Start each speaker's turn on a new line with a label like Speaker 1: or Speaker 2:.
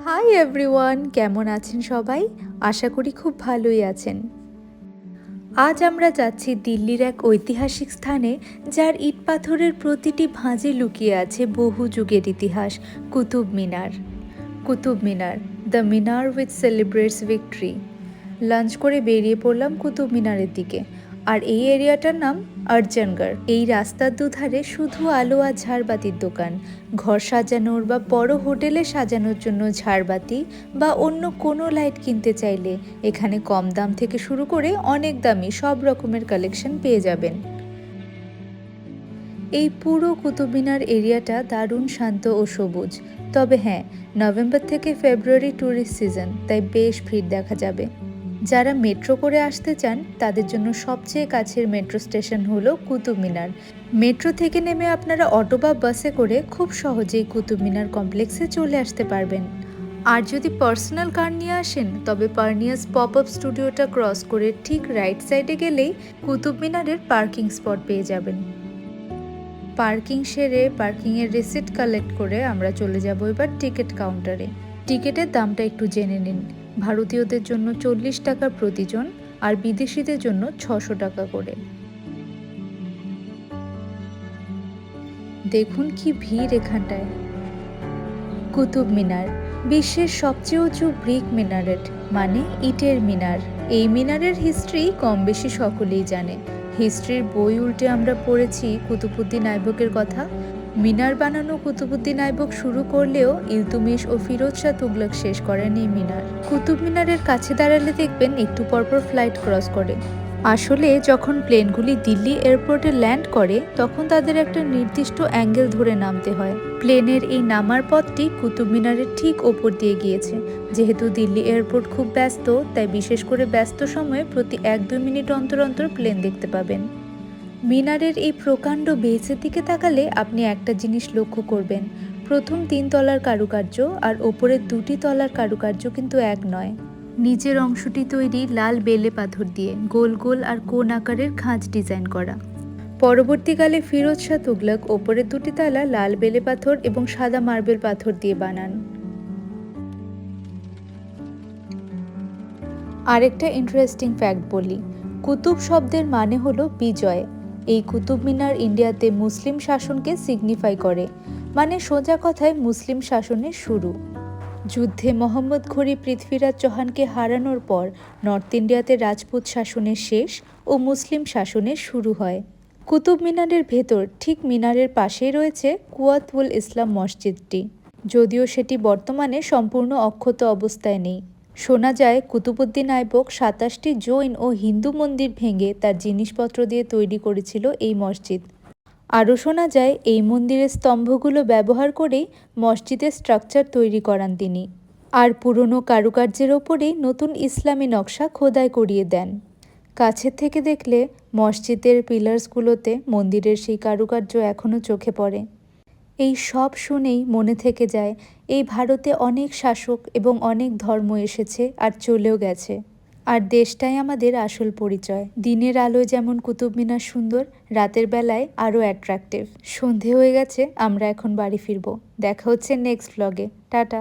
Speaker 1: Hi everyone, কেমন আছেন সবাই? আশা করি খুব ভালোই আছেন। আজ আমরা যাচ্ছি দিল্লির এক ঐতিহাসিক স্থানে, যার ইট পাথরের প্রতিটি ভাঁজে লুকিয়ে আছে বহু যুগের ইতিহাস, Qutub Minar. Qutub Minar, the Minar which celebrates victory. Lunch করে বেরিয়ে পড়লাম কুতুব মিনারের দিকে। আর এই এরিয়াটার নাম আর্জানগড়। এই রাস্তার দুধারে শুধু আলো আর ঝাড়বাতির দোকান। ঘর সাজানোর বা বড় হোটেলে সাজানোর জন্য ঝাড়বাতি বা অন্য কোনো লাইট কিনতে চাইলে এখানে কম দাম থেকে শুরু করে অনেক দামি সব রকমের কালেকশন পেয়ে যাবেন। এই পুরো কুতুব মিনার এরিয়াটা দারুণ শান্ত ও সবুজ। তবে হ্যাঁ, নভেম্বর থেকে ফেব্রুয়ারি ট্যুরিস্ট সিজন, তাই বেশ ভিড় দেখা যাবে। যারা মেট্রো করে আসতে চান তাদের জন্য সবচেয়ে কাছের মেট্রো স্টেশন হলো কুতুব মিনার। মেট্রো থেকে নেমে আপনারা অটো বা বাসে করে খুব সহজেই কুতুব মিনার কমপ্লেক্সে চলে আসতে পারবেন। আর যদি পার্সোনাল কার নিয়ে আসেন তবে পার্নিয়াস পপ আপ স্টুডিওটা ক্রস করে ঠিক রাইট সাইডে গেলেই কুতুব মিনারের পার্কিং স্পট পেয়ে যাবেন। পার্কিং সেরে পার্কিংয়ের রিসিট কালেক্ট করে আমরা চলে যাব এবার টিকিট কাউন্টারে। টিকিটের দামটা একটু জেনে নিন। ভারতীয়দের জন্য 40 টাকা প্রতিজন আর বিদেশিদের জন্য 600 টাকা করে। দেখুন কি ভিড় এখানটায়। কুতুব মিনার বিশ্বের সবচেয়ে উঁচু ব্রিক মিনারেট, মানে ইটের মিনার। এই মিনারের হিস্ট্রি কম বেশি সকলেই জানে। হিস্ট্রির বই উল্টে আমরা পড়েছি কুতুবউদ্দিন আইবকের কথা। মিনার বানানো কুতুবউদ্দিন আইবক শুরু করলেও ইলতুমিশ ও ফিরোজ শাহ তুগলক শেষ করেন এই মিনার। কুতুব মিনারের কাছে দাঁড়ালে দেখবেন একটু পরপর ফ্লাইট ক্রস করে। আসলে যখন প্লেনগুলি দিল্লি এয়ারপোর্টে ল্যান্ড করে তখন তাদের একটা নির্দিষ্ট অ্যাঙ্গেল ধরে নামতে হয়। প্লেনের এই নামার পথটি কুতুব মিনারের ঠিক ওপর দিয়ে গিয়েছে। যেহেতু দিল্লি এয়ারপোর্ট খুব ব্যস্ত, তাই বিশেষ করে ব্যস্ত সময়ে প্রতি 1-2 মিনিট অন্তর অন্তর প্লেন দেখতে পাবেন। মিনারের এই প্রকাণ্ড বেসের দিকে তাকালে আপনি একটা জিনিস লক্ষ্য করবেন। প্রথম 3 তলার কারুকার্য আর ওপরের 2টি তলার কারুকার্য কিন্তু এক নয়। নিচের অংশটি তৈরি লাল বেলে পাথর দিয়ে গোল গোল আর কোণ আকারের খাঁজ ডিজাইন করা। পরবর্তীকালে ফিরোজ শাহ তুগলক ওপরের 2টি তালা লাল বেলে পাথর এবং সাদা মার্বেল পাথর দিয়ে বানান। আরেকটা ইন্টারেস্টিং ফ্যাক্ট বলি, কুতুব শব্দের মানে হলো বিজয়। এই কুতুব মিনার ইন্ডিয়াতে মুসলিম শাসনকে সিগনিফাই করে, মানে সোজা কথায় মুসলিম শাসনের শুরু। যুদ্ধে মোহাম্মদ ঘুরি পৃথ্বীরাজ চৌহানকে হারানোর পর নর্থ ইন্ডিয়াতে রাজপুত শাসনের শেষ ও মুসলিম শাসনের শুরু হয়। কুতুব মিনারের ভেতর ঠিক মিনারের পাশেই রয়েছে কুয়াত-উল ইসলাম মসজিদটি, যদিও সেটি বর্তমানে সম্পূর্ণ অক্ষত অবস্থায় নেই। শোনা যায় কুতুবউদ্দিন আইবক 27টি জৈন ও হিন্দু মন্দির ভেঙে তার জিনিসপত্র দিয়ে তৈরি করেছিল এই মসজিদ। আরও শোনা যায় এই মন্দিরের স্তম্ভগুলো ব্যবহার করেই মসজিদের স্ট্রাকচার তৈরি করান তিনি, আর পুরনো কারুকার্যের ওপরেই নতুন ইসলামী নকশা খোদাই করিয়ে দেন। কাছের থেকে দেখলে মসজিদের পিলার্সগুলোতে মন্দিরের সেই কারুকার্য এখনও চোখে পড়ে। এই সব শুনেই মনে থেকে যায় এই ভারতে অনেক শাসক এবং অনেক ধর্ম এসেছে আর চলেও গেছে, আর দেশটাই আমাদের আসল পরিচয়। দিনের আলোয় যেমন কুতুব মিনার সুন্দর, রাতের বেলায় আরও অ্যাট্রাকটিভ। সন্ধে হয়ে গেছে, আমরা এখন বাড়ি ফিরবো। দেখা হচ্ছে নেক্সট ব্লগে। টাটা।